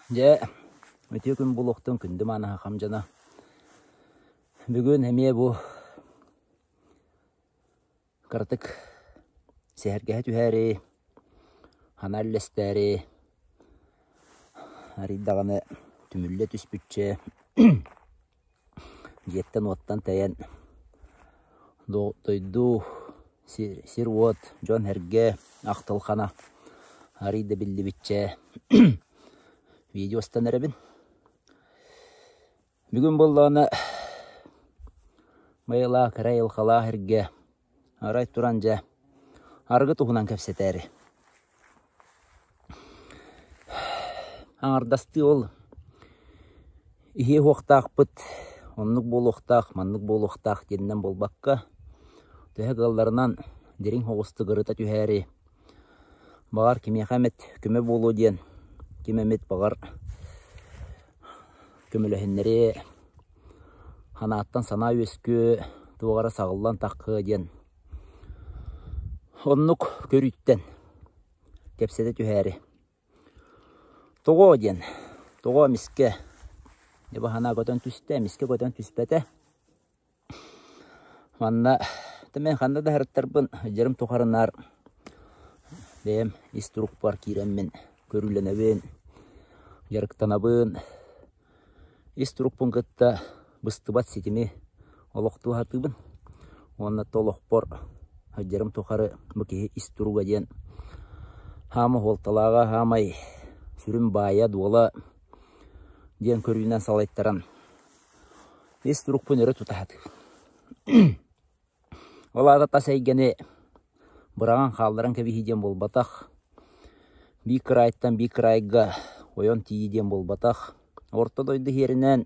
Je, öte gün buluqtun kündü mana hamjana. Bugün hemiye bu kırtık sehergehe tüheri, hanallesteri, haridağını tümülle tüspütçe, jetten ottan tayan doydu sirwot, John herge, aqtılxana, haride bildi bitçe, videostan erebin. Bugün bollağına bayıla kırayıl xala herge, aray turanca, argı tuğunan kefseteri. Аңардасты ол ihe хоқтақ бұт, онлық болуқтақ, манлық болуқтақ дедінен болбаққа, төһе ғалларынан дерін хоғысты ғырыта түйәрі. Бағар кеме қамет көме болу ден, кемемет бағар көміліхінлері ханаттан сана өскө, туғара сағылдан таққы ден. Онлық көріттен кепсеті түйәрі. Togo dien, togo miske, deba hana gotan tüste, miske gotan tüspete. Manna, temen handa da hartarbın, jarım tokarınar. Benim isturuk var kiremmin, görülenebin, jarıktanabın. Isturuk pungıtta bıstıbat sitimi, oloqtu hatıbın. Onna toloqpor, jarım tokarı mıki isturuga dien. Hama holtalaga, hamay. Sürüm baya dola diyen körüğünden salayttaran. Es duruk pönörü tutahadı. Ola da tasaygene bırağın xalların kebihi diyen bol bataq. Bir kırayttan bir kırayga oyon tiyi diyen bol bataq. Orta doydu herinden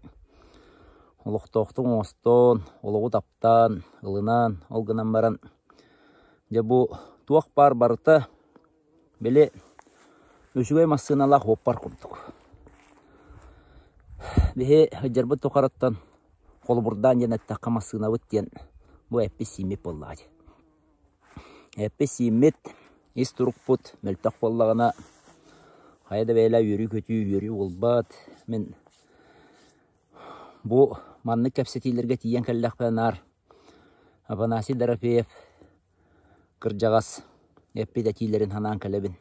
oluqtoqtun oston, oluğu taptan, ılınan, olgınan baran. Ja bu tuaq bar barıta beli Öşügey masınala hoppar kurduk. Bihe hıcırbı tokarattan kolu buradan yenettakka masına vıttiyen bu epi simip bolladı. Epi simit isturuk put meltak bollağına hayda beyla yürü kötü yürü olbat. Men bu manlık kapsetilerge tiyen kellek benar. Abanasi darafiyef kırcağız epi detilerin hanan kalebin.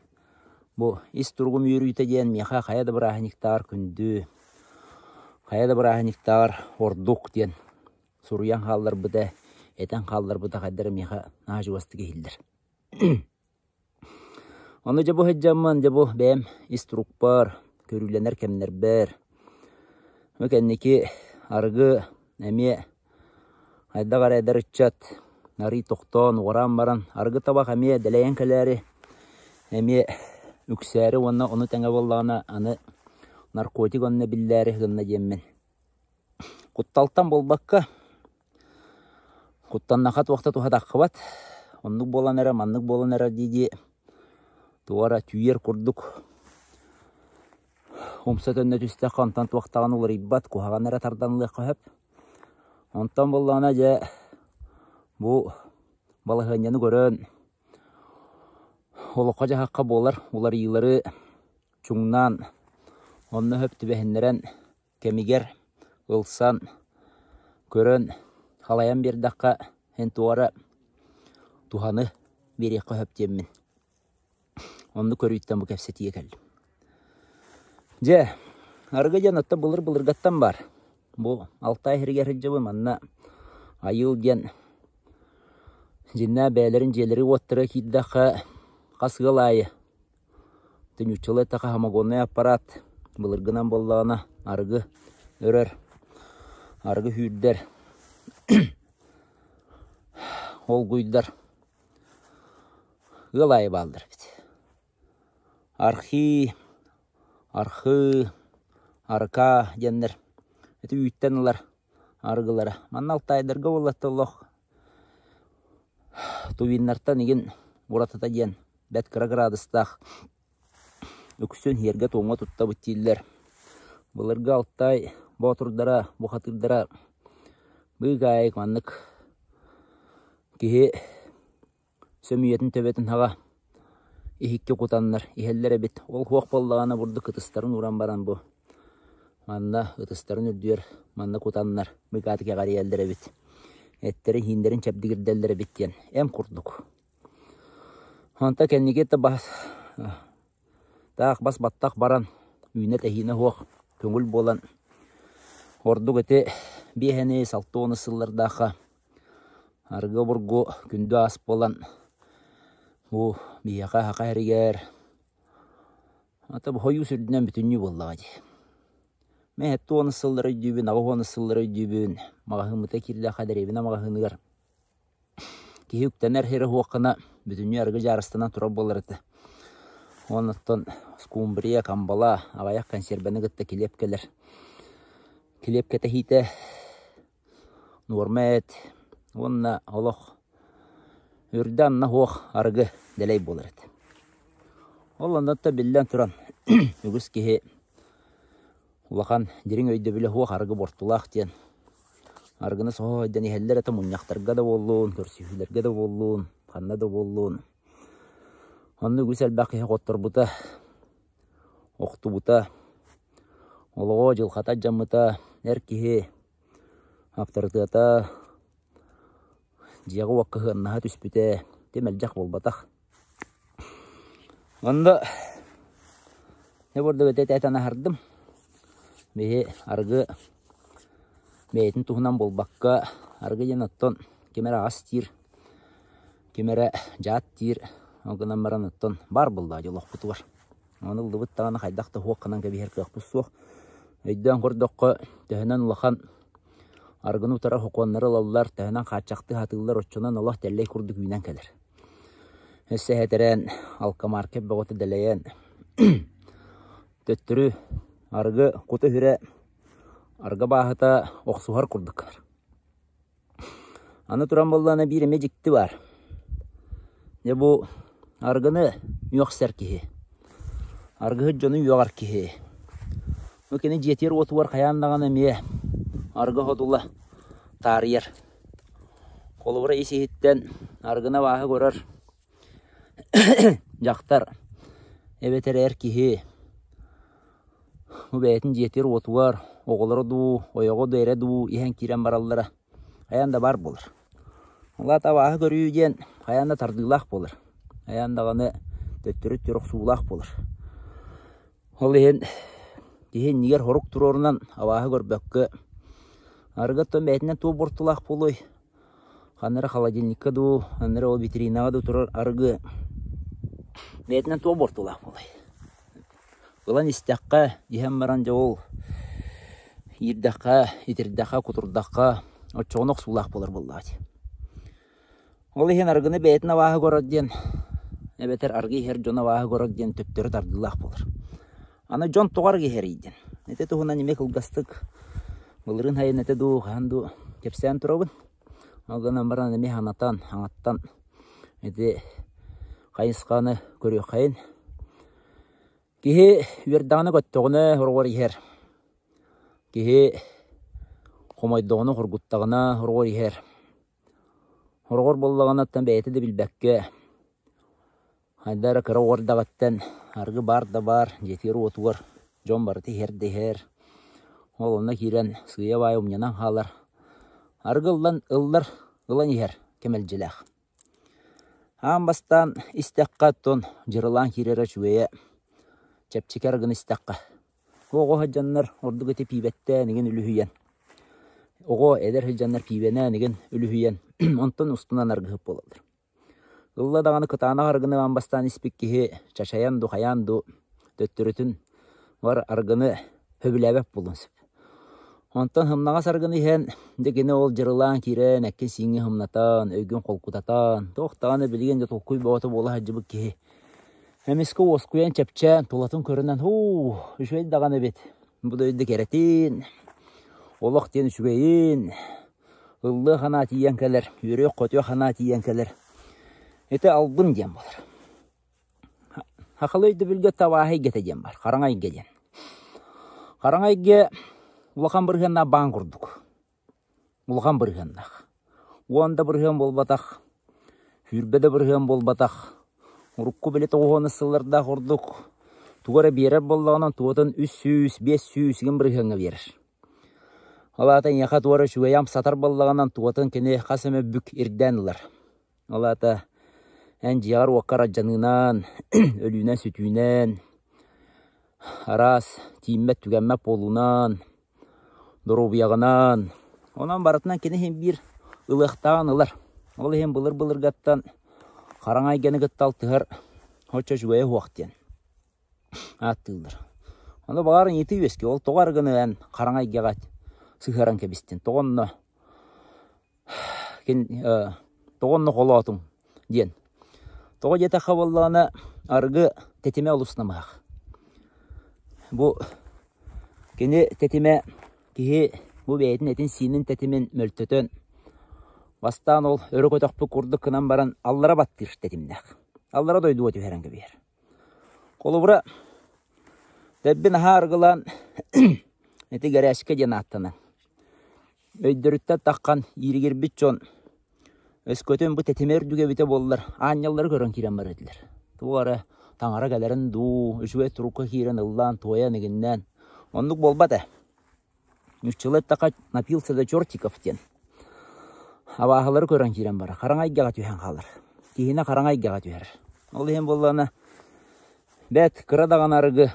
Bu isturgum yürüyteceğin miha hayada bırahaniktar kündü. Hayada bırahaniktar orduk diyen. Suruyan hallar bıda, eten hallar bıda kadar miha nahacı vastı gehildir. Onu jabu heccaman jabu benim isturuk bar, körülener kemler ber. Mekenneki argı emiye hayda gara eder içat. Nari tokton, oran baran, argı tabak emiye deleyen keleri emiye Ükseri onu tenge bollağına anı narkotik onunla billeri hınna jemmin. Kuttaltan bolbakka. Kuttan nakat vakta tuha daqqabat. Onluk bolan era, manluk bolan era didi. Tuara tüyer kurduk. Homsat önüne tüste kantant vaktağın olur ibbat. Kuhagan era tardanlığı kahep. Ontan bollağına ja bu balahınyanı görün. Oluqaca haqqa bolar, ular yılları çungnan, onu höptü behinleren kemiger, ılsan, körün, halayan bir dakika hen tuara tuhanı bir yaqqa höptemmin. Onu körüytten bu kefsetiye geldim. Je, arga janatta bılır-bılırgattan var. Bu 6 ay herger hıccabı manna ayıl gen. Jinna beylerin jeleri ottara kiddaka Kasıgıl ayı. Tünyüççüle taqa hamagonne aparat. Bılırgınan bollağına argı örür. Argı hüdder. Ol güydar. Gıl ayı baldır. Arka jenler. Eti üytten olar argılara. Manna 6 aydarga bollattı Allah. Tuvinlartan egin uratata jen. Bet kıra gradыстaq. Öküsün herge toğuna tutta büttiler. Bulırga 6 ay boturdara, buhatırdara. Bıgayık manlık. Kihi sömüyetin töbetin haga ihikki kutanlar, ihellere bit. Ol hoq bollağına burada kıtıstarın uğran baran bu. Manna ıtıstarın ürdüyor, manna kutanlar, mıgatı ke gari ellere bit. Etleri hinderin çepdigirdelere bit diyen. Em kurduk. Hanta kendike de bas. Dağ bas battak baran. Ünet ehine hoq. Köngül bolan. Orduk ete biheni saltı onu sıllardaqa. Arga burgu kündü as bolan. Bu biyaqa haqa heriger. Ata bu hoyu sürdünen bütünlüğü bollağı di. Men hette onu sılları dübün, ağı onu sılları dübün. Mağahımıta kirli kaderevine mağahınıgar. Ki hüktener heri hoqına bütünlüğü argı jarıstınan tura bolar eti. Onattan skumbriya kambala, avayak konserveni gıtta kilepkeler. Kilepkete hite normet. Onna oloq. Ürde anna hoq argı deley bolar eti. Olandan da billen turan. Ügüs kihe ulaqan dirin öyde bile hoq argı bortulaq diyen. Argını soğuydan iheller ete munyaqtarga da bolluun, körsühülerge de bolluun, qanna da bolluun. Onu güzel baqihe qottar buta, oqtu buta, oloğo jılqata jamıta, erkihe, aptarıtata, jiyağı vaqqıhı annaha tüspüte, temeljaq bolbataq. Onda ne burada öte taytana hardım. Behe argı beytin tuhunan bolbaqqa, argı janatton, kemere as tir, kemere jaat tir, oğunan maran atton, bar bolda joloq butu var. Onu lıbıt tağına qaydaqta hoqqanan kebiher kaqpus soq. Öydden kordoqqa töhenen ulaqan argını utara hoqonları lallar, töhenen qaçaqtı hatıllar otçunan Allah telley kurduk üynen kelir. Hesse heteren alkamarkep bağıtı deleyen töttürü argı kutu hüre arga bahata oqsuhar kurduklar. Anı turan bollana bir emecikti var. Ne bu argını yok serkihi. Argı hıcconu yoğar kihi. O kene jeter otu var kayandağına meye. Argı hodula tariyer. Kolubura isi hitten argına bahı korar. Jaktar. Ebeter erkihi. Bu beytin jeter otu var. Oğulları du, oyoğu dere du, ihen kiren barallara. Ayanda bar bolur. Allah tabahı görüyüden, ayanda tardığılaq bolur. Ayandağını töttürüt yoruk suğulaq bolur. Ol ihen niger horuk turorundan avahı görbökkü. Argıttın beytinden tuğ bortulaq boluy. Xanları xaladilnikka du, xanları o vitrinaga du turor argı. Beytinden tuğ bortulaq boluy. Ulan istakka, ihen baranca ol. Yirdaqa, itirdaqa, kuturdaqa, oçoğunok sulaq bolur bolladı. Ol ihen argını beytin avahı görök diyen, ebeter argı her jona avahı görök diyen töptörü tardılaq bolur. Ana jon toğar geheriyden. Nete tuğuna nimek ılgastık. Bulurun hayın nete du, handu kepsen turabın. Algana baran neme hanatan, hangattan. Nete kayıskanı görüyor kayın. Kihe verdağını göttüğüne horgor iher. Kihe komaydığını horguttağına horgor iher. Horgor bollağına tan beyti de bilbekke. Haydara kıra ordağıttan. Argı bar da bar, jeteri otu var. Jon barıtı her de her. Oluna kiren sığıya vay umyanan halar. Argı ıllan iher, kemelcilaq. Ambastan istakkaton jırılan kirere çüveye. Çepçik argın istakka. Oğu haccanlar ordu gıtı pibette nigin ülühüyen. Oğu eder haccanlar pibene nigin ülühüyen. Ondan ustunan argı hıp oladır. Illa dağını kıtağına argını ambastan ispikkihi çaşayan du hayan du töttürütün var argını höbülebep bulunsip. Ondan hımnağa sargını ihen degine ol jırılan kiren ekken siңi hımnatan, ögün kolkutatan, toqtağını bilgen de tolkuy boğatu bola hacıbık kihi. Hemiski oskuyan çepçen tulatın köründenüşveydi dağını bit. Bu da öydü keretin. Olaq diyenüşveyin. Illı xana tiyen keler, yürek kotuyo xana tiyen keler. Ete albın diyen bolur. Haqalıydı bilge tavahi geteceğim var. Qarangay geden. Qarangayga ulaqan birgenda ban kurduk. Ulaqan birgenda. Onda birgen bolbataq. Hürbede birgen bolbataq. Урукку биле тоғуаны сылларда құрдық. Тугара берер боллағынан туатын 300-500 ген бір хыңы берер. Алатын яқа туары шуаям сатар боллағынан туатын кені қасымы бүк ирден ұлар. Алата ән жиғар уаққара жанынан, өлінен сүтінен, арас тиіммет түгенмет болуынан, дұру бұяғынан. Онан баратынан кені хем бір ұлықтаған ұлар. Ол хем бұлыр ғаттан қараңай гені ғыттал тұғыр, хоча жуая хуақтен. Аттылдыр. Оны бағарын еті өске, ол тоғар ғыны ән қараңай ғағат сығыран кәбістен. Тоғынны қолу атың ден. Тоғы жета қабыллағына арғы тетеме олысынамақ. Бұл кені тетеме кейі бұл бәйетін әтін синін тетемен мөлтөтін. Бастан ол өрі көтіқпі күрді кынан баран аллара баттыр тетемнәқ. Аллара дойду өті әрінгі бейір. Қолы бұра дәббін аға арғылан әті гәрәшкі ден аттыны. Өйдірітті таққан ерігер біт жон өз көтен бұ тетемер дүге біте болылар. Анялары көрін керен бар өділер. Туғары таңара кәлерін ду, үшуе тұруқы керен ұллан, тоя негіннен. Ондық болбады. Мүшчілет таққа напился да чортиков ден. Абағылары көрін керен бара. Қараңайгаға түйен қалыр. Кейіне қараңайгаға түйер. Ол ең болғаны бәт қырадаған арығы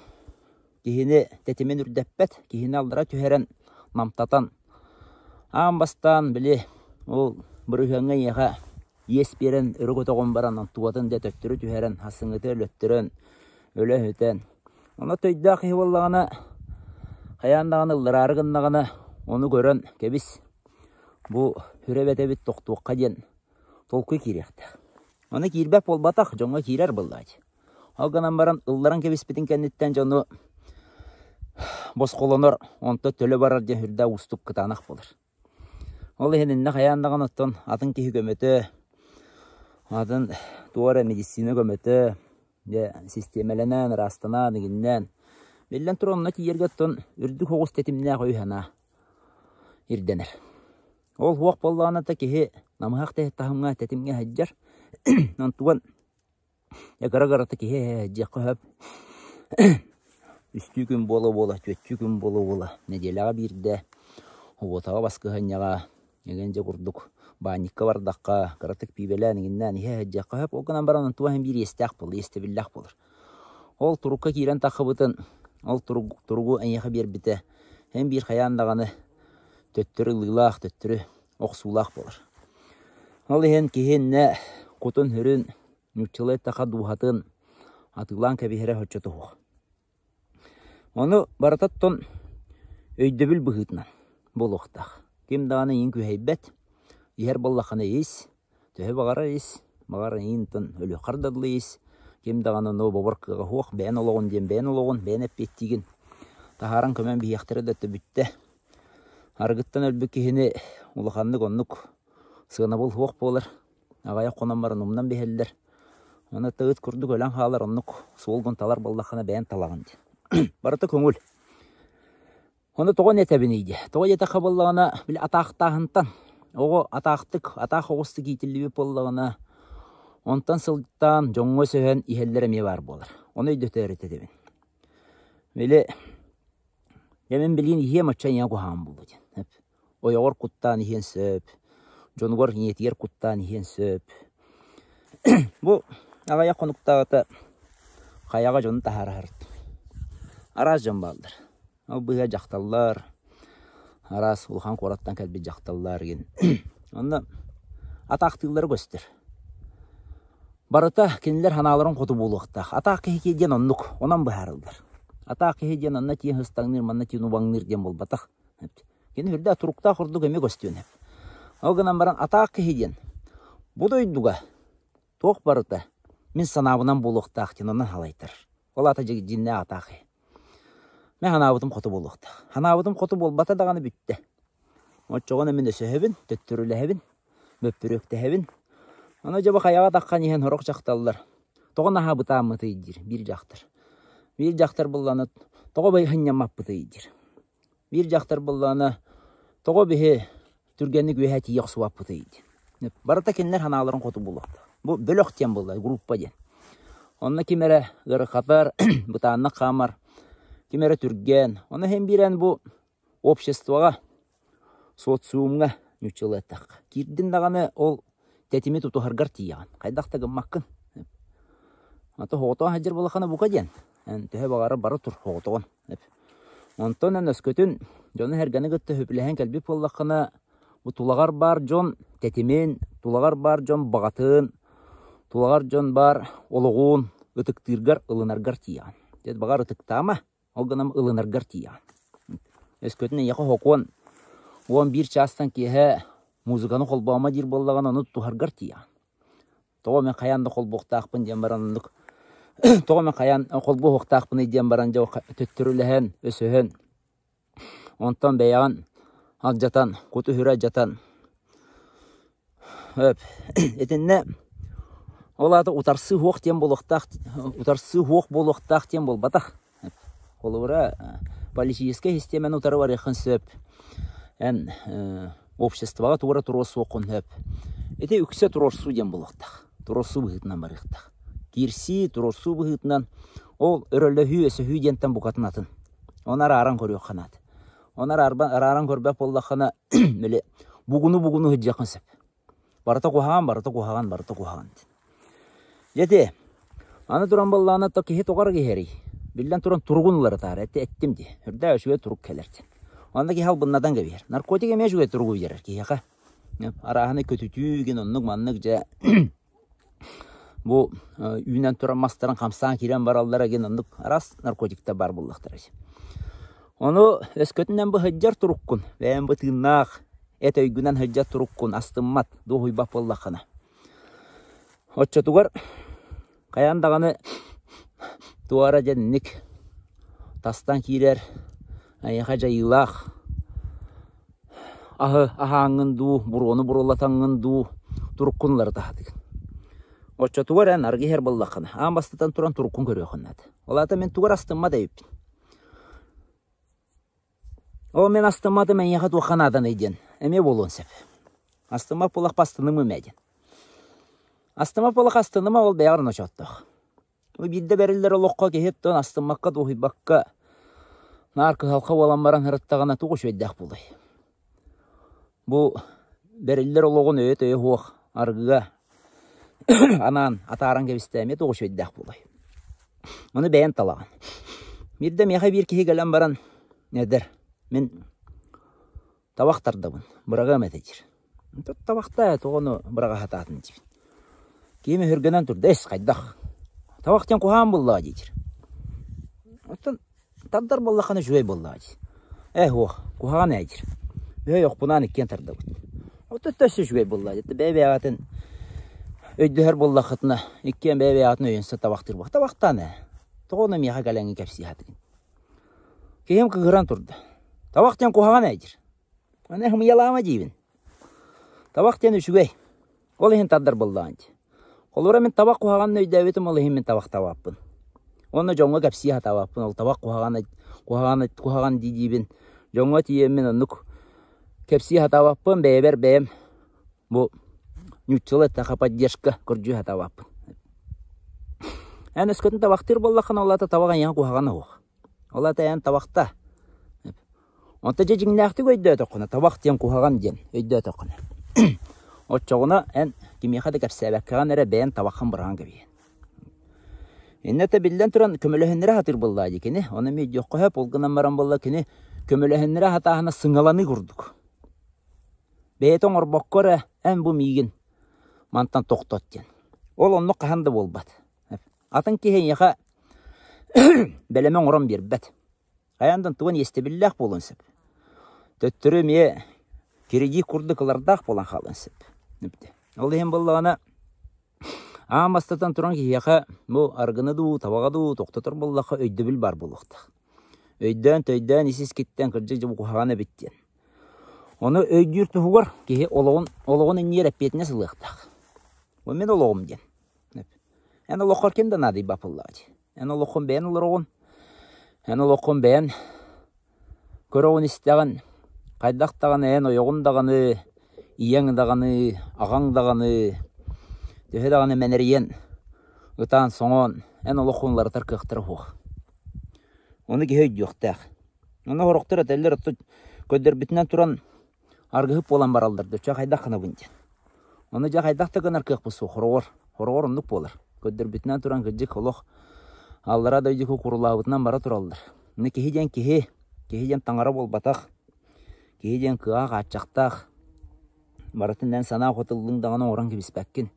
кейіне тетемен үрдәппәт, кейіне алдыра түйерен намтатан. Амбастан біле ол бір үйенге еға ес берен үрі көтоғын баранан туатын дәт өттірі түйерен, асыңыты өлөттірін, өлі өтен. Оны төйді қиы болғаны қаяндағаны лырарығындағаны оны көрін кәбіс. Бұ хүребәті біт тоқтуыққа ден толқы керекті. Оны кербәп болбатақ жоңға керер болдайды. Алғанан баран ұлларан кәбіс бітін кәнеттен жоны бос қолыныр, онты төлі барар де хүрді ұстық қытанақ болыр. Ол енінне қаяндаған оттан атын кейі көметі, атын туары медицина көметі, системеленен, растана, дегеннен. Белден тұр онына кейерге оттан үрді қоғыз тетіміне қойғана ирденер. Ол хуақ болғаны та кейі намығақ тағымға тетімге әджар. Нантуан якара-гарата кейі әджек қөп. Үсті күн болы-болы, төтті күн болы-болы. Неделяға бірді, оғытаға басқы ғанyaға, егенже құрдық, баникка бардаққа, қаратық бейбелән егеннен, әджек қөп. Ол күнан баран антуа hem bir естәқ болы, есті білләқ болыр. Ол тұруққа кейрен тақы бұтын, ол тұруғу әнеқі бер біті, hem bir қаяндағаны төттірі лылақ, төттірі оқсулақ болыр. Ол еген кейінне құтын хүрін, нүктілі тақа дуғатын, атылан кәбихері хөтчеті хоқ. Оны барататтон өйдөбіл бұғытынан бол оқтақ. Кем дағаны ең көйбәт, егер боллақаны ес, төйі бағара ес, бағара ең өлі қардадылы ес, кем дағаны но бабарқыға хоқ, бәйін олығын ден бәйін олығын, бәйін әппеттеген. Тахаран көмен бейяқтыры дәтті бүтті. Арғыттан өлбі кейіні ұлықанлық онлық сығына бол хоқ болыр. Ағая қонан барын ұмнан бейелдер. Оны тығыт күрдік өлен қалар онлық суылғын талар боллақына бәйін талаған де. Барыты көңіл. Оны тоғын етәбін ейді. Тоғын еті қабылығына білі атақтағынтан. Оғы атақтық, атақ оғысты кейтілі боллағына онтан сылттан жоңғы сөйен ихелдері ме бар болыр. Оны үйді өтәрі Білі Емен білген ihe мачан яғы ғам болды. Ойығыр құттан ихен сөп, жоңғыр ниетігер құттан ихен сөп. Бұл ағая қонықтағыты қаяға жоны тахары ғырды. Араз жон балдыр. Ол бұға жақталылар. Араз ұлған қораттан кәлбет жақталылар. Онда атақтығылары көстір. Барыта кенілер ханаларын қоты болуқтақ. Атақ кехекеден онлық, онан бұхарылдар. Атақ кехеден онна тиен хыстаңныр, манна тиен убаңныр ден бол батақ. Кені үрді атұрықта құрдық өме көстіен. Оғынан баран атақ кехеден. Бұды өйдіға тоқ барыта. Мен санабынан болуқтақ ден онан халайтыр. Ол ата жинне атақы. Мен ханабытым қоты болуқтақ. Ханабытым қоты бол бата дағаны бүтті. Отчоғын өмін өсі әбін, төттірілі әбін, мөппірөкті әбін. Оны жабы қаяға таққан еген ғұрық жақталылар. Тоғын аға бұта мұты едір, бір жақтыр. Bir жақтар болланы тоғы бай хыннамап бұты едір. Bir жақтар болланы тоғы бейі түргенік өйә тиек суап бұты едір. Барыта кенлер ханаларын қоты болуқты. Бұл бөліқтен болды, группа ден. Онна кимере гырыкатар, бутанна камар, кимере түрген. Оны hem biren bu обществоға, социумға нүчелеттақ. Кирдин дағаны ол тетими тутухаргар тияған. Қайдақта гыммаққын. Аты хоғытуан хаджар болақаны бұқа ден. Төһе бағары бары тұр хоғытуан. Онтон өскөтін жоны хәргені күтті хөпілеген кәлбіп болақаны bu tulağar бар жон тетимен, tulağar бар жон бағатын, tulağar жон бар олығуын ытықтыргар ылынаргар тияған. Дед бағар ытықтама, ол гынам ылынаргар тияған. Өскөтін яқы хоқуан 11 частан кеге музыканы қолбауыма дир боллаған оны тухаргар тияған. Тоғы мен қаянды қолбуқтақпын ден баранындық. Тоғы мен қаян қолбуқтақпын ден баран жау төттіріліген, өсіген. Онтан бәяған ал жатан, көті хүрә жатан. Етінне олады ұтарсы хоқ тен болуқтақ тен бол батақ. Олығыра полицейская системен ұтары бар еқін сөп. Ән обществоға туғыра тұрысы оқын хөп. Эте үксе тұрорсу ден болуқтақ. Тұрорсу бұғытынан барықтақ. Кирси тұрорсу бұғытынан ол өрілі хүй өсі хүй дентен бұқатын атын. Онар аран көрі қанат. Онар аран көрбәп болдақына бұғыны хүджақын сөп. Барыта қуғаған. Жете, аны тұран боллағына та кехе тоғар кехері. Білден тұран тұрғынлары тары әттімді. Үрді өшуе тұрып кәлерді. Онда ке хал бұннадан кәбер. Наркотик еме жүге тұрғы берер кехеға. Арағаны көтүтүйген онның манның жа bu үйінен тұран мастарын қамсаған керен баралдара ген онның арас наркотикта бар болдықтар. Onu өскөтінен бұ хыджар тұрыққын, бәйін бұ тыңнақ, әт өйгінен хыджар тұрыққын, астыммат, доғой бап болдақына. Отча туғар, қаяндағаны туара жәннік, тастан кейлер, аяға жайылақ, ахаңын ду, бұроны бұролатаңын ду, тұрыққынлар тағадығын. Отча туғар ән арғы хер болдақына, аң бастатан тұран тұрыққын көрі оқынады. Олата мен туғар астымма да өппін. О, мен астымады мен яғат оқанадан еден, әме болуын сәп. Астыма полақ пастынымы мәден. Астыма полақ астыныма ол бәғырын очаттық. Бидді бәрілдер олыққа кехеттен астымаққа доғибаққа нарқы халқа olan баран ғырыттағана тұғыш өйдәқ болай. Бұл бәрілдер олығын өйт хоқ арғыға анан атаран кәбістәме тұғыш өйдәқ болай. Оны бәйін талаған. Бидді меға бір кеге кәлем баран нәдір. Мен табақтардымын, бұраға мәтедер. Табақта тоғыны бұраға хататын дейбін. Кейме хүргенен тұрды, әс қайдақ. Табақтен қуған болла дейдер. Оттан таддар боллақаны жөй болла дейдер. Оқ, қуған әдер. Бөй оқ бұнан еккен тарды бұд. Оттан төсі жөй болла дейдер. Бәй атын өйдігер боллақытына еккен бәй атын өйінсі табақтыр бұқ. Табақтаны тоғыны меға кәләңі кәпсі хатығын. Кейім қығыран тұрды. Табақтен қуған әдір. Оны хым ялама дейбін. Табақтен үшігей. Ол ең таддар болдағанды. Қолыра мен табақ қуған өйді әветім ол ең мен табақ табаппын. Оны жоңға кәпсия табаппын. Ол табақ қуған дейбін. Жоңға тием мен онық кәпсия табаппын. Бәйбер бәйім. Бұл нүтчілі тақа поддержка көрджі табаппын. Ән өскөтін табақтыр болдақын олата табаған ең қуған оқ. Олата ән табақта. Онта жеңнәқті өйді өтіқіні, табақтен қуған ден өйді өтіқіні. Отчоғына ән кемеқады кәпсәбәккаған әрі бәйін табаққан бұрған кәбейін. Әннәті білден тұран көміліхінлері хатыр болла декені, оны мейді өққы өп олғынан баран болла кені көміліхінлері хатағына сыңаланы құрдық. Бәйтон орбаққыры ән бұл мейгін мантан тоқтат ден. Ол оны қағанды болбад. Атын кейін еға бәлемен орын бербәд. Аяндан туын естебілләқ болын сөп. Төттірі ме кереди күрдікілардақ болан қалын сөп. Ол дейін болағына амастатан тұран кейеға бұл арғыны ду, табаға ду, тоқтатыр болаққа өйді біл бар болуқтақ. Өйден, төйден, есіз кеттен кірджік жібі құхағаны біттен. Оны өйдір тұғыр кейе олығын үнер әппетіне сылықтақ. Ол мен олығым ден. Ән олыққар кемді нады бапыллады. Ән олыққын бәйін олырығын. Ән олыққын бәйін көріғын істеген қайдақтағаны, ән ойығындағаны, иеңдағаны, ағаңдағаны, төхедағаны мәнерген ытан соңон эн олох хунлартар кыхтыр хух. Оны кеһей жоқтақ. Оны хорохтыр әтәлләр көддер битнән туран аргыһып болан баралдырды. Ча хайдақ қына бүнде. Оны жа хайдақ та гынар кыхпы су хорогор ондук болар. Көддер битнән туран кыжык олох аллара да үдүк курулабытынан бара туралдыр. Оны кеһиден кеһиден таңара болбатақ. Кеһиден кыак ачақтақ. Барытындан сана хотылдың дағаны оран кебиспәккин.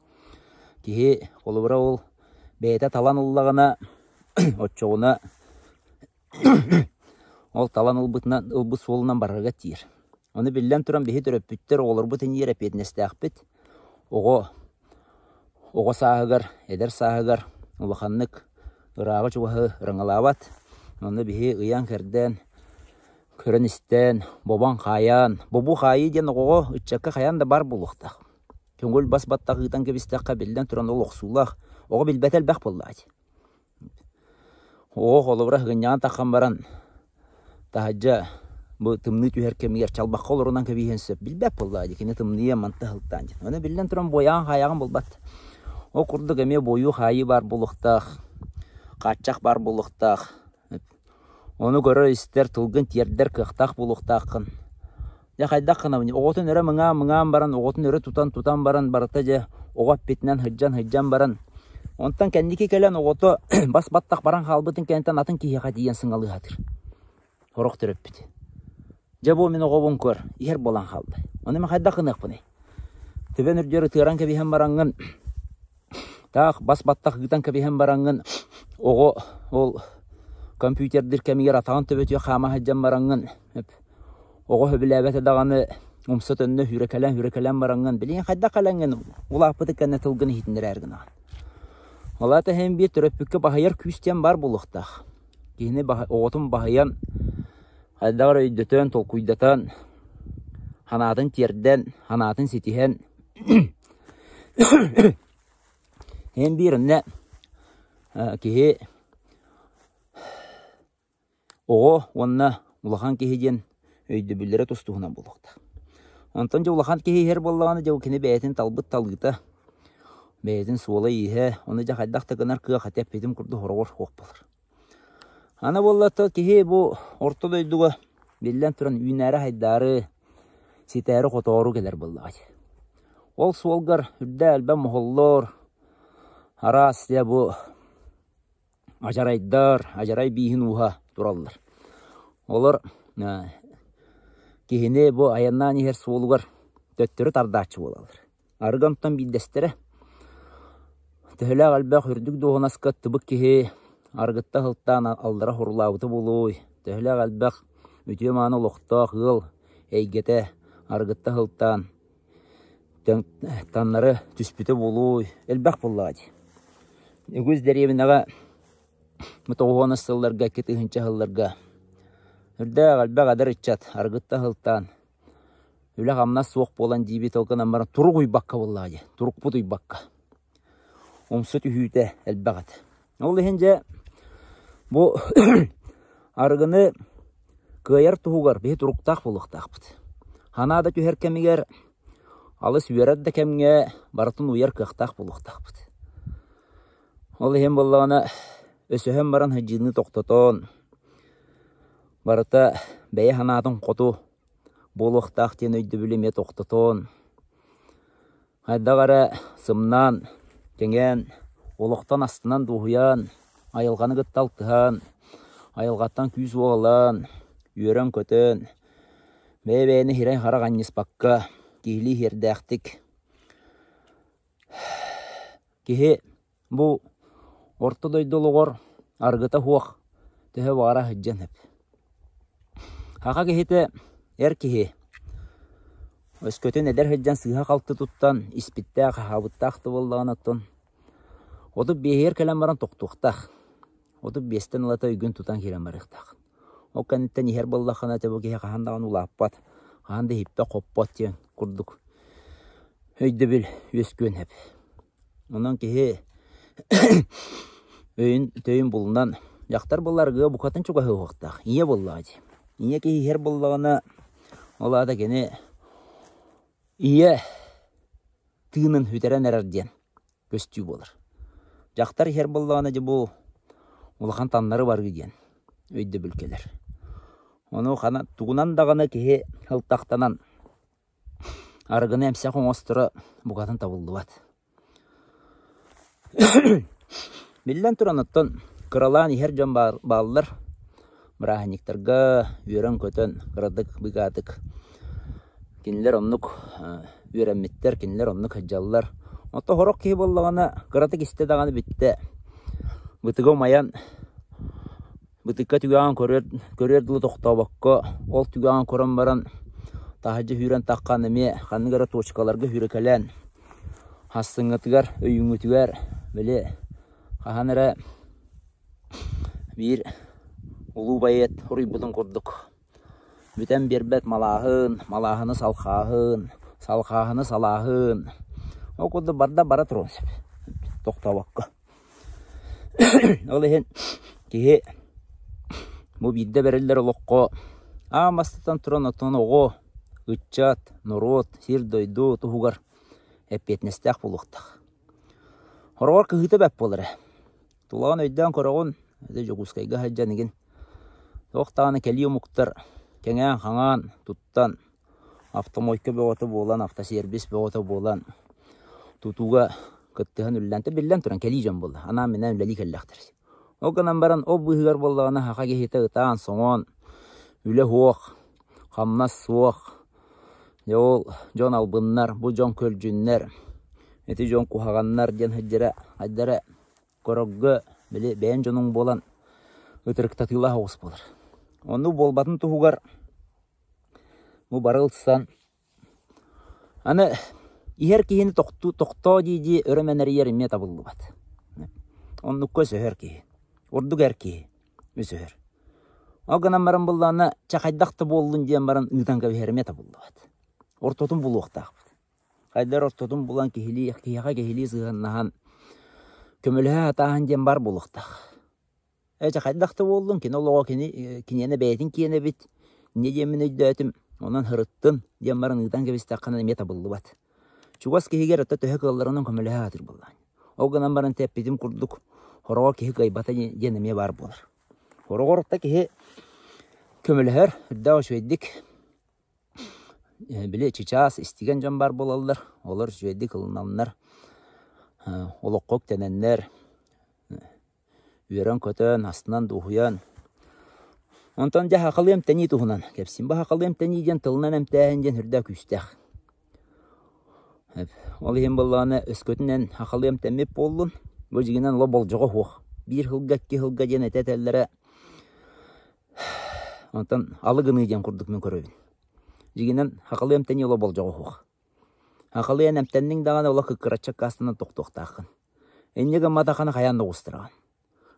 Кеһи қолыбыра ол бәйті талан ұллағына отчоғына ол талан ылбы суолынан барырға тиір. Оны білден тұран бейі түріп бүттер олар бұтын ер әпетінесті ақпет. Оғы сағығар, әдер сағығар, ұлақанлық ұрағы чуғы рыңалават. Оны бейі ұян кәрден, көрін істен, бобан қаян. Бобу қайы ден оғы үтчәкка қаян да бар болуқтақ. Көңіл бас баттақ ұйтан кебістаққа білден тұран ол оқсулақ. Оғы білбәтел бәқ болады. Оғы қолыбыра ғынняған таққан баран. Тахаджа bu tımnı tüher kemiyer çalbaqqa olurundan kebihensep bilbep bollaydı kene tımnıya mantı hıltan. Onu bilden turan boyan hayağın bolbat. O kurdu kemiye boyu hayı bar buluqtaq. Qaçaq bar buluqtaq. Onu görür ister tılgın tiyerder kıqtaq buluqtaqın. Ya qayda qına oğotun öre mıngam baran oğotun öre tutan baran barataja oğat bitnen hıccan baran. Ondan kendiki kelen oğotu bas battaq baran halbıtın kentten atın kihiqa diyen sıngalı hatır. Horoq töröp bit. Jabo men oğobun kör, yer bolan haldı. Onu men qayda qınıq bunu. Teben ürjörü tığran kebihen barangın. Taq bas battaq gıtan kebihen barangın. Oğo ol kompüterdir kemiyer atağın töbötüye qama hıccan barangın. Oğo höbilabete dağını umsat önüne hürekelen barangın. Bilin qayda qalangın. Ulaq pıtı kenne tılgını hitindir ergin ağın. Ola ta hem bir töröpükke bahayar küsten bar buluqtaq. Kihine oğotun bahayan Haydağır öydötön, tolkuydatan, hanatın terden, hanatın setihen. Hem birine kehe oğo onna ulağan keheden öydöbüllere tostuğuna buluqta. Ondan ulağan kehe her bollağını jau kene bəyətin talbıt talgıta. Bəyətin suola ihe, onu ja haydaqta gınar kığa xatep bedim kurdu horogor hoq bolur. Ana bollata kehe bu orta doyduğa bilden turan üynəri haydarı sitəri qotoğru gelir bollağı. Ol suolgar hürdä elbə mohollor aras ya bu ajaray bihin uha durallar. Olur kehine bu ayandan her suolgar töttürü tardaçı bolalır. Argamtan bildestere töhlə qalbaq hürdük doğunaska tıbık kehe argıtta hılttan aldıra horulabıtı boluy. Töhlə qalbaq ütüye mağına loqtaq yıl eygete argıtta hılttan tanları tüspütü boluy. Elbaq bolladı. Göz deriyevinaga mutoğuna sıllarga keti hınça hıllarga. Hürdə qalbaq adar içat argıtta hılttan. Öyle qamna soğuk bolan dibi tolkan amara turuk uybaqqa bolladı. Turuk put uybaqqa. Omsut ühüte elbaqat. Oğlu hence bu argını kıyar tuğugar bir turuktaq buluqtaq bud. Hanada tüher kemiger alыс üyered de kemge baratın uyar kıqtaq buluqtaq bud. Oğlu hem bollağına ösöhem baran hıcını toqtaton. Barata beye hanadın qotu buluqtaq ten öydü bilime toqtaton. Haydağara sımnan kengen oluqtan astından doğuyan ayılğanı gıttaltıhan. Ayılğattan küz oğlan, üyeren kötön, beyni hiray haraq annis bakka, kihli herdəxtik. Kihi bu orta doyduluğor argıta huaq, tühe vara hıccan hep. Haqa kihite kihi, öz kötön eder hıccan sıha qaltı tuttan, ispittaq, habıttaqtı bollağın attın. Odu beher kelem baran toqtuqtaq. Odu besten alata ügün tutan kirem barıqtaq. O kanitten iher bollaqana tabu kehe qahandağın ulappat. Qahanda hippe qoppat diyen kurduk. Höyde bil öskön hep. Ondan kehe töyün bulundan yaqtar bollargı bukatın çoga hıvaqtaq. İye bolladı. İye kehe her bollağına ola da gene iye tığının hüteren erer diyen göstüğü bolur. жақтар хер боллағаны же бұл улахан таннары бар гиден өйді бүлкелер. Оны қана туғынан дағаны кеге хылтақтанан арғыны әмсә қоңыстыры бұғатын табылды бат. Білден тұранаттан қыралан ихер жан балылар біраханиктарға үйрен көтін қырдық бұғатық. Кенілер оннық үйренметтер, кенілер оннық хаджалылар. Отта хорақ кеге боллағаны қыратық істедағаны бітті. Бұтыға маян Бытыкка түгән көрерділі тоқтабаққа, ол түгән көрін баран тахаджы хүрен таққаныме, қанығара точкаларға хүрекәлән. Хастыңғытығар, өйіңгітігер, біле, қағаныра бір ұлу байет ұрый бұдың құрдық. Бүтен бербет малағын, малағыны салқағын, салқағыны салағын. Ол құдды барда бара тұрын сәп, тоқтабаққа. Ол ехен кеге Бу бидде берелдер олоққа. Мастатан тұран отын оғы, үтчат, нұрот, сир дойду, тұхуғар әппетнестәк болуқтақ. Хорғар күйті бәп болыры. Тулаған өйден көріғын, өді жоғызқайға хаджанығын. Тоқтағаны кәлі мұқтыр, кәңән, қаңан, тұттан, автомойкі бөғоты болан, автосербис бөғоты болан, тұтуға күттіғын үлләнті білден тұран кәлі жан болды. Ана менен үләлі кәлләқтірсі. Оғынан баран о бұйығар болдағына хақа кехеті ұтаған соңын, үлі хоқ, қамнас соқ, ол жон албыннар, бұл жон көлжіннер, әті жон құхағаннар ден хаджара көрігі білі бәйін жоның болан өтіріктатыла хоғыс болыр. Оны болбатын тұхуғар, бұл барылсан. Аны ихер кейіні тоқтау дейді өріменері еріме табылды бат. Оны көз өйер кейі. Ордук әрке, өсігір. Оғынан баран болдағына чақайдақты болдың дейін баран ұйдан көбі хермета болды бат. Ортотын бұл оқтақ бат. Қайдар ортотын болан кейіға кейілі зығыннаған көміліға атағын дейін бар бұл оқтақ. Чақайдақты болдың, кен олыға кенені бәйтін кені бит. Не деймін өйді өтім, онан хырыттын дейін баран ұйдан көбі стаққынан мета болды бат. Чуғас кейігер өтті төһі қылларының көміліға атыр болдан. Оғынан баран тәппетім құрдық. Хорого кеһи гайбата денеме бар болар. Хорогорта кеһи көмөлөр үрдә өшөйдик. Биле чичас истеген жан бар болалар. Олар өшөйдик кылынаннар. Олоққок тененнер. Үйрен көтөн астынан дуһуян. Онтан жа хакылым тени туһунан. Кепсин ба хакылым тени ден тылынан эмтәһен ден үрдә күстәх. Ол һем болланы өскөтүнен хакылым темеп болдун. Бұл жігінен ло бол жоғы хуқ. Bir hılga, iki hılga ден әтәтәлләре. Онтан алығыны ден құрдық мен көрөйін. Жігінен хақылы әмтәне ло бол жоғы хуқ. Хақылы әмтәннің дағаны ола қыққыратчақ қастынан тоқтақтақын. Әннегі матақаны қаянды қостыраған.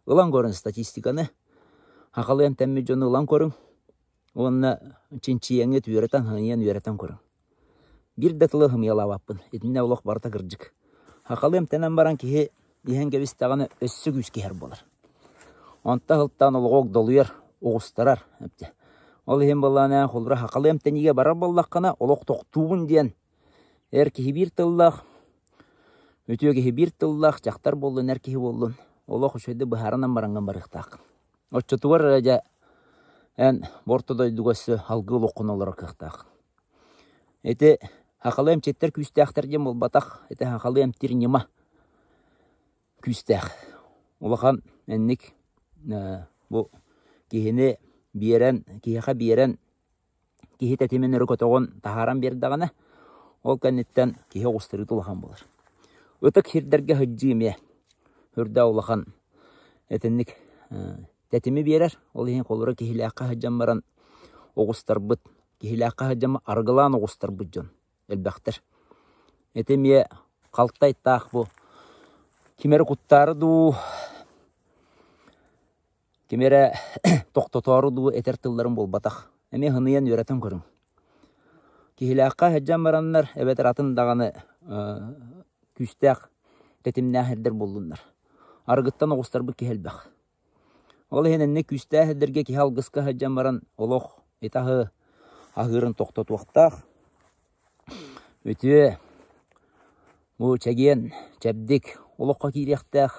Ұлан көрін статистиканы. Хақылы әмтәнме жоны ұлан көрін. Онына чинчиеңі түйеретен, хыңиян үйеретен көрін. Bir дәтілі хымияла баппын. Етіне олық барта кірджік. Хақылы әмтәнен баран кеге Иһен кебистағаны өссі күскер болар. Онта хылттан олғоқ долуер, оғыстарар. Ол иһен болланы қолыра хақалы әмтәнеге барар боллаққана олық тоқтуғын ден. Әркеһі бір тыллақ, өтіөкеһі бір тыллақ, жақтар болдың, әркеһі болдың. Олық үшөйді бұхарынан баранған барықтақ. Отчытуар рәжә ән бортыдай дүгөсі алғы олыққын олары қықтақ. Әті хақалы әмчеттер күстәқтер ден бол батақ, әті хақалы әмтер нема. Күстәқ. Олақан әннік бұл кейіні берен, кейіға берен, кейі тәтемен үрі көтоғын тахаран бердіғаны, ол кәнеттен кейі оғыстырыды олақан болыр. Өтік хердерге хүджіме, үрді олақан әтіннік тәтемі берер, ол ең қолыры кейілі аққа хүджан баран оғыстар бұд, кейілі аққа хүджан арғылан оғыстар бұд жон, әлбәқтір. Әтеме қалтай тақ бұл, Кемері құттары ду, кемері тоқтотары ду әтер тылларын бол батақ. Әме хыниян өретен көрің. Кейілі аққа әджан баранлар, әбәтір атын дағаны күстәқ тәтімнә әрдер болдыңдар. Арғыттан оғыстар бұл кейіл бәқ. Ол әніне күстә әрдерге кейіл ғысқа әджан баран олық етағы ағырын тоқтот уақтақ. Өте, бұл чәген, чәбдік, олыққа кейректәқ,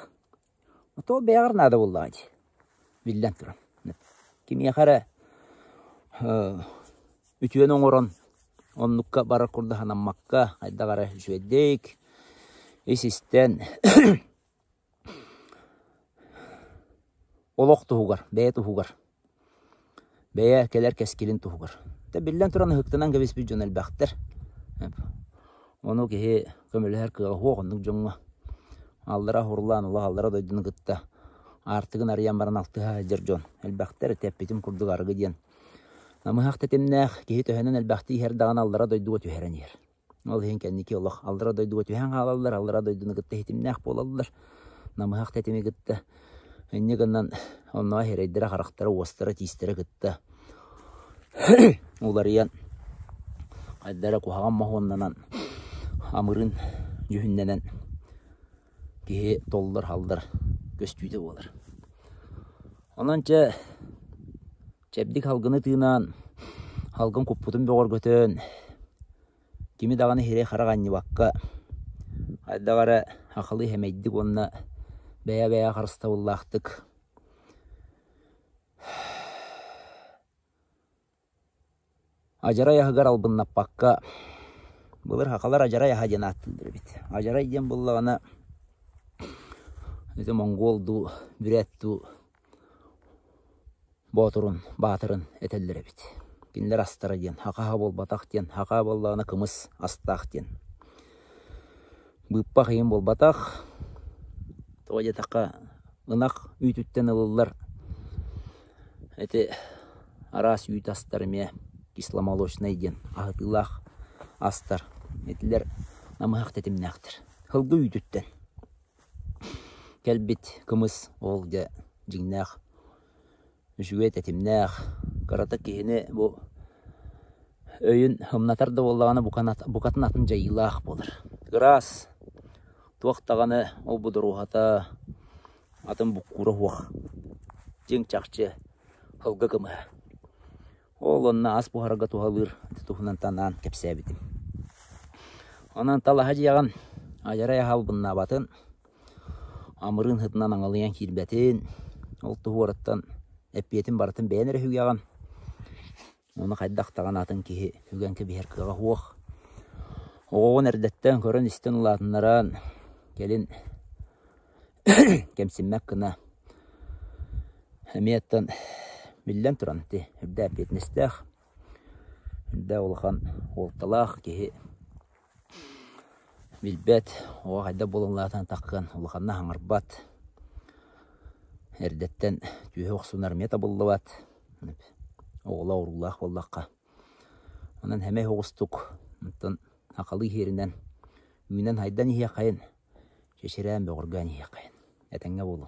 Ото бәгір нада боллады. Билден тұрам. Кими қара үтіен оңырын оннукка бара құрды ханаммакка айда қара жөйдейк. Есістен олық тұхуғар, бәйе тұхуғар. Бәйе келер кәскелін тұхуғар. Билден тұран ұқтынан көбес бір жон әлбәқтір. Оны кеге көмілер кыға хоғындың жоңға. Алдыра хурлан, ұла алдыра дойдыны күтті. Артығын ариян баран алтыға жыр жон. Әлбәқтір тәппетім күрдіг арғы ден. Намығақ тәтемнәқ кеге төхенен әлбәқті ердаған алдыра дойдуға төхерен ер. Ол хен кәннеке олық алдыра дойдуға төхен қалалар, алдыра дойдыны күтті хетімнәқ болалар. Намығақ тәтеме күтті. Әнне гынан оныға херейдері қарақтары, остары, тиістері күтті. Олар иян қайдары қуғаған мағуыннан амырын жүхінненен кеге толылар халдар көстүйді болар. Онанча чәбдік халғыны тыынан халғын көппутын бөғыр көтін кеми дағаны хере қарағанны баққа қайдағары ақылы хемейдік онына бәя-бәя қарыста боллақтық. Ажара яғығар албыннап баққа бұлыр хақалар ажара яға ден аттылдыр бет. Ажара ден боллағына Монголду, Бүрәтту, Ботырын, Батырын әтәлдір бет. Кенлер астары ден, хақаға бол батақ ден, хақаға боллағына кымыз астақ ден. Бұппа қиын бол батақ, тоғаде таққа ынақ үйтіттен ылылар. Әті арас үйт астар ме, кисламолочный ден, ағытылақ астар. Әтілер намығақ тәтімнәқтір. Хылғы үйтіттен. Кәлбет кымыз олды жигнәқ, үшуе тәтімнәқ. Қарата кейіне бұл өйін хымнатарды болдағаны бұқатын атын жайылақ болыр. Грас туақтағаны ол бұдыр ұғата атын бұққұры ұқ. Жең чақчы хылғы кымы. Ол онына ас бұхарға туғалыр тұтуғынан танан кәпсә бітім. Онан талаға жияған ажара яғал бұнна батын. Амырын хытынан аңалыян кирбәтін, ол тұғы ораттан әппетін барытын бәйінері хүгіяған. Оны қайдақтаған атын кеге хүгенкі бейір кыға хуақ. Оғын әрдеттен көрін істен ұлатынларан келін кәмсінмәк кіна. Әметтен білден тұран те үрді әппетін істәқ. Үрді олған олталақ кеге билбет, оға қайда болынлатан таққан ұлғанна аңырбат. Әрдеттен түйе оқсунар мета болды бат. Оғыла ұрулақ болдаққа. Онан әмей оғыстық. Ақалы херінен. Үйінен хайдан ие қайын. Шешерән бөғырған ие қайын. Әтәңе болу.